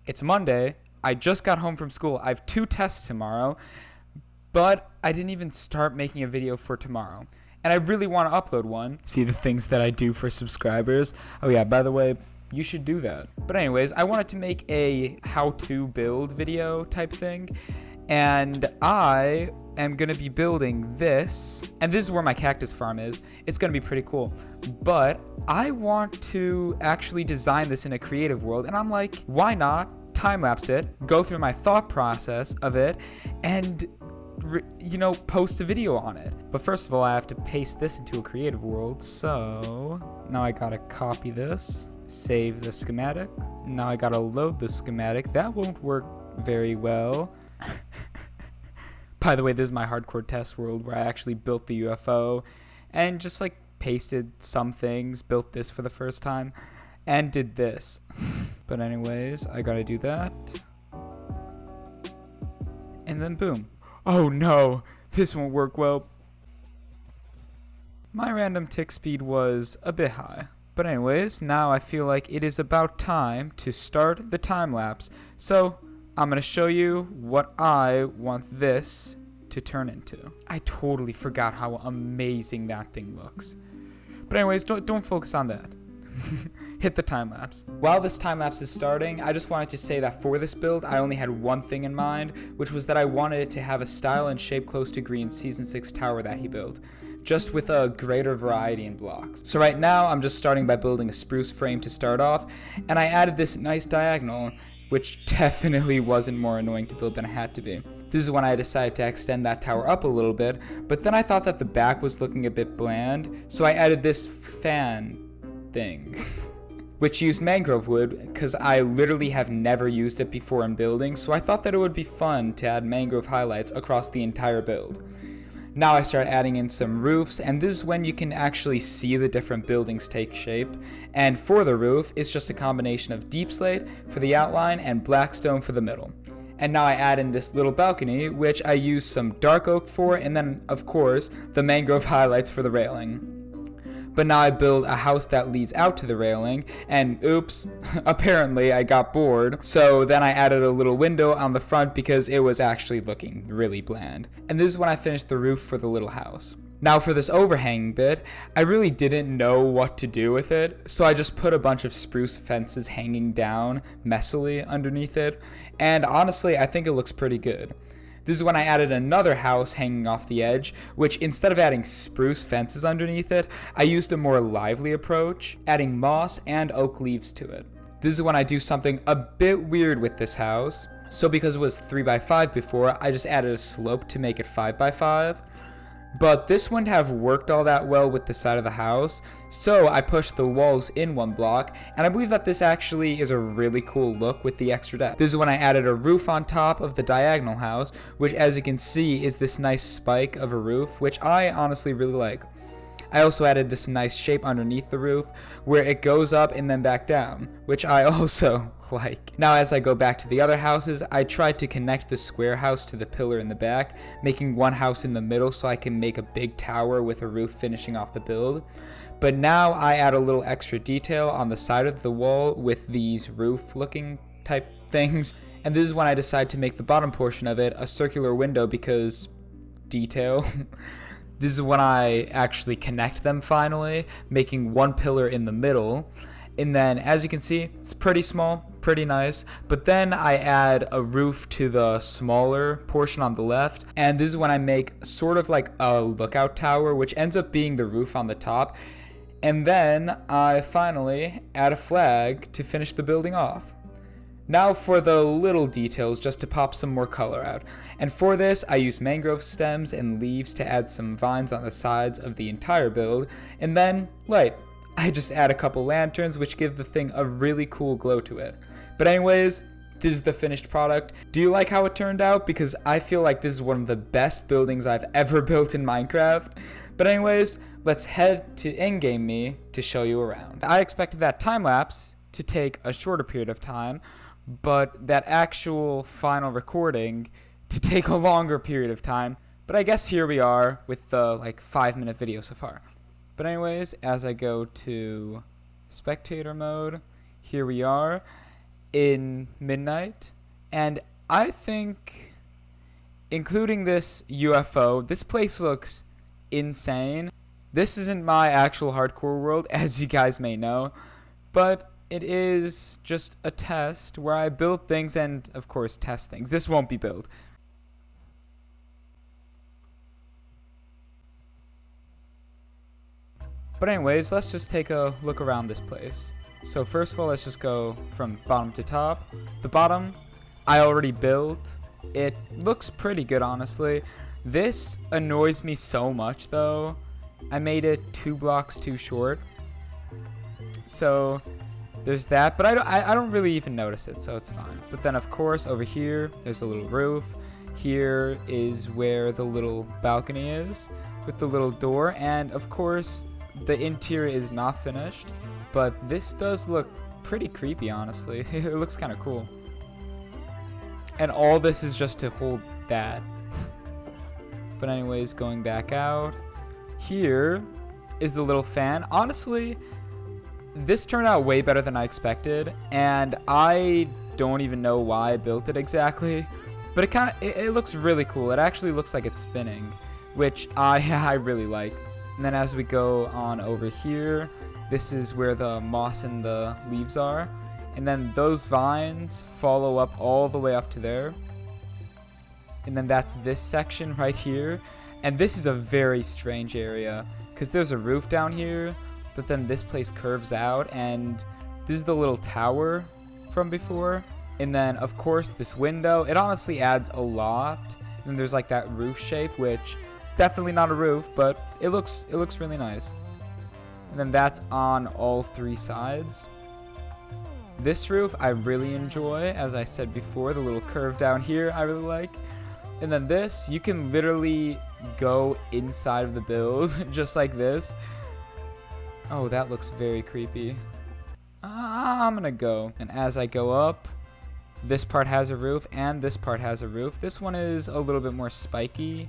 It's Monday. I just got home from school. I have 2 tests tomorrow, but I didn't even start making a video for tomorrow. And I really want to upload one. See the things that I do for subscribers. Oh yeah, by the way, you should do that. But anyways, I wanted to make a how-to build video type thing. And I am going to be building this. And this is where my cactus farm is. It's going to be pretty cool. But I want to actually design this in a creative world. And I'm like, why not time-lapse it, go through my thought process of it, and post a video on it. But first of all, I have to paste this into a creative world. So now I gotta copy this, save the schematic. Now I gotta load the schematic. That won't work very well. By the way, this is my hardcore test world where I actually built the UFO and just like pasted some things, built this for the first time, and did this. But anyways, I gotta do that. And then boom. Oh no, this won't work well. My random tick speed was a bit high. But anyways, now I feel like it is about time to start the time lapse. So I'm gonna show you what I want this to turn into. I totally forgot how amazing that thing looks. But anyways, don't focus on that. Hit the time lapse. While this time lapse is starting, I just wanted to say that for this build, I only had one thing in mind, which was that I wanted it to have a style and shape close to Green's Season 6 tower that he built, just with a greater variety in blocks. So right now, I'm just starting by building a spruce frame to start off, and I added this nice diagonal, which definitely wasn't more annoying to build than it had to be. This is when I decided to extend that tower up a little bit, but then I thought that the back was looking a bit bland, so I added this fan thing, which used mangrove wood, because I literally have never used it before in building, so I thought that it would be fun to add mangrove highlights across the entire build. Now I start adding in some roofs, and this is when you can actually see the different buildings take shape. And for the roof, it's just a combination of deep slate for the outline and black stone for the middle. And now I add in this little balcony, which I use some dark oak for, and then, of course, the mangrove highlights for the railing. But now I build a house that leads out to the railing, and oops, apparently I got bored, so then I added a little window on the front because it was actually looking really bland. And this is when I finished the roof for the little house. Now for this overhang bit, I really didn't know what to do with it, so I just put a bunch of spruce fences hanging down messily underneath it, and honestly I think it looks pretty good. This is when I added another house hanging off the edge, which instead of adding spruce fences underneath it, I used a more lively approach, adding moss and oak leaves to it. This is when I do something a bit weird with this house. So because it was 3x5 before, I just added a slope to make it 5x5. But this wouldn't have worked all that well with the side of the house, so I pushed the walls in one block, and I believe that this actually is a really cool look with the extra depth. This is when I added a roof on top of the diagonal house, which as you can see is this nice spike of a roof, which I honestly really like. I also added this nice shape underneath the roof where it goes up and then back down, which I also like. Now as I go back to the other houses, I tried to connect the square house to the pillar in the back, making one house in the middle so I can make a big tower with a roof finishing off the build. But now I add a little extra detail on the side of the wall with these roof looking type things. And this is when I decide to make the bottom portion of it a circular window because detail. This is when I actually connect them finally, making one pillar in the middle. And then, as you can see, it's pretty small, pretty nice. But then I add a roof to the smaller portion on the left. And this is when I make sort of like a lookout tower, which ends up being the roof on the top. And then I finally add a flag to finish the building off. Now for the little details, just to pop some more color out. And for this, I use mangrove stems and leaves to add some vines on the sides of the entire build. And then, light. I just add a couple lanterns, which give the thing a really cool glow to it. But anyways, this is the finished product. Do you like how it turned out? Because I feel like this is one of the best buildings I've ever built in Minecraft. But anyways, let's head to in-game me to show you around. I expected that time-lapse to take a shorter period of time, but that actual final recording to take a longer period of time. But I guess here we are with the 5-minute video so far. But anyways, as I go to spectator mode, here we are. in midnight, and I think, including this UFO, this place looks insane. This isn't my actual hardcore world, as you guys may know, but it is just a test where I build things and, of course, test things. This won't be built. But anyways, let's just take a look around this place. So first of all, let's just go from bottom to top. The bottom, I already built. It looks pretty good, honestly. This annoys me so much, though. I made it 2 blocks too short. So there's that, but I don't really even notice it, so it's fine. But then, of course, over here, there's a little roof. Here is where the little balcony is with the little door, and of course, the interior is not finished, but this does look pretty creepy, honestly. It looks kind of cool. And all this is just to hold that. But anyways, going back out, here is the little fan. Honestly, this turned out way better than I expected, and I don't even know why I built it exactly, but it looks really cool. It actually looks like it's spinning, which I really like. And then as we go on over here, this is where the moss and the leaves are. And then those vines follow up all the way up to there. And then that's this section right here. And this is a very strange area because there's a roof down here, but then this place curves out, and this is the little tower from before. And then, of course, this window. It honestly adds a lot. And there's like that roof shape, which definitely not a roof, but it looks really nice. And then that's on all 3 sides. This roof I really enjoy, as I said before, the little curve down here I really like. And then this, you can literally go inside of the build just like this. Oh, that looks very creepy. I'm gonna go, and as I go up, this part has a roof and this part has a roof. This one is a little bit more spiky.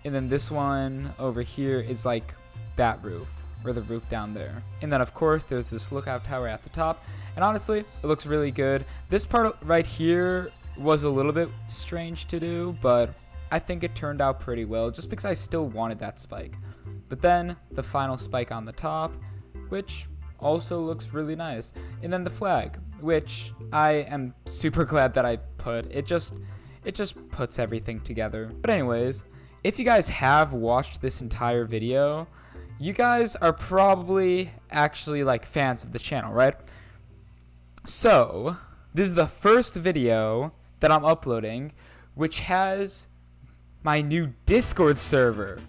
And then this one over here is like that roof, or the roof down there. And then, of course, there's this lookout tower at the top. And honestly, it looks really good. This part right here was a little bit strange to do, but I think it turned out pretty well, just because I still wanted that spike. But then, the final spike on the top, which also looks really nice. And then the flag, which I am super glad that I put. It just puts everything together. But anyways, if you guys have watched this entire video, you guys are probably actually like fans of the channel, right? So, this is the first video that I'm uploading, which has my new Discord server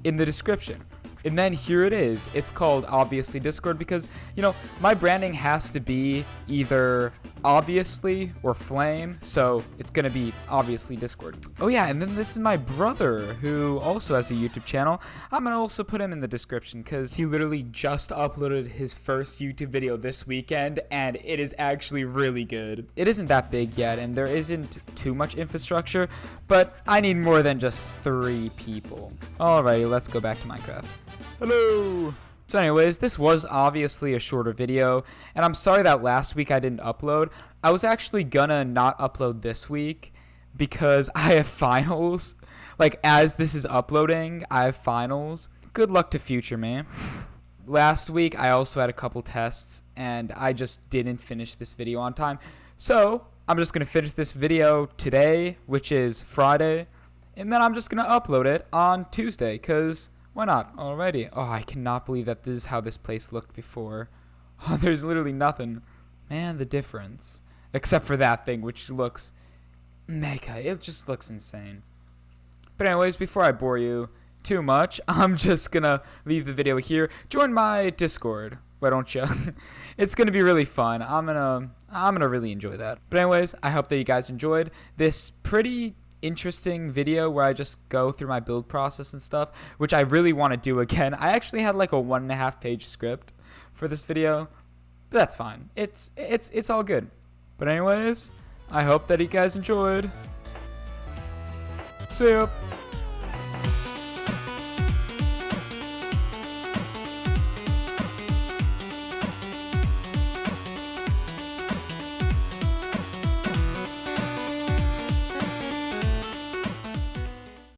in the description. And then here it is. It's called obviously Discord because, you know, my branding has to be either obviously or flame, so it's gonna be obviously Discord. Oh yeah, and then this is my brother who also has a YouTube channel. I'm gonna also put him in the description because he literally just uploaded his first YouTube video this weekend, and it is actually really good. It isn't that big yet, and there isn't too much infrastructure, but I need more than just 3 people. Alrighty, let's go back to Minecraft. Hello! So anyways, this was obviously a shorter video, and I'm sorry that last week I didn't upload. I was actually gonna not upload this week because I have finals. Like, as this is uploading, I have finals. Good luck to future me. Last week, I also had a couple tests, and I just didn't finish this video on time. So, I'm just gonna finish this video today, which is Friday, and then I'm just gonna upload it on Tuesday, because why not? Alrighty. Oh, I cannot believe that this is how this place looked before. Oh, there's literally nothing. Man, the difference. Except for that thing, which looks mega. It just looks insane. But anyways, before I bore you too much, I'm just gonna leave the video here. Join my Discord. Why don't you? It's gonna be really fun. I'm gonna really enjoy that. But anyways, I hope that you guys enjoyed this pretty interesting video where I just go through my build process and stuff, which I really want to do again. I actually had like a 1.5 page script for this video, but that's fine. It's all good. But anyways, I hope that you guys enjoyed. See ya.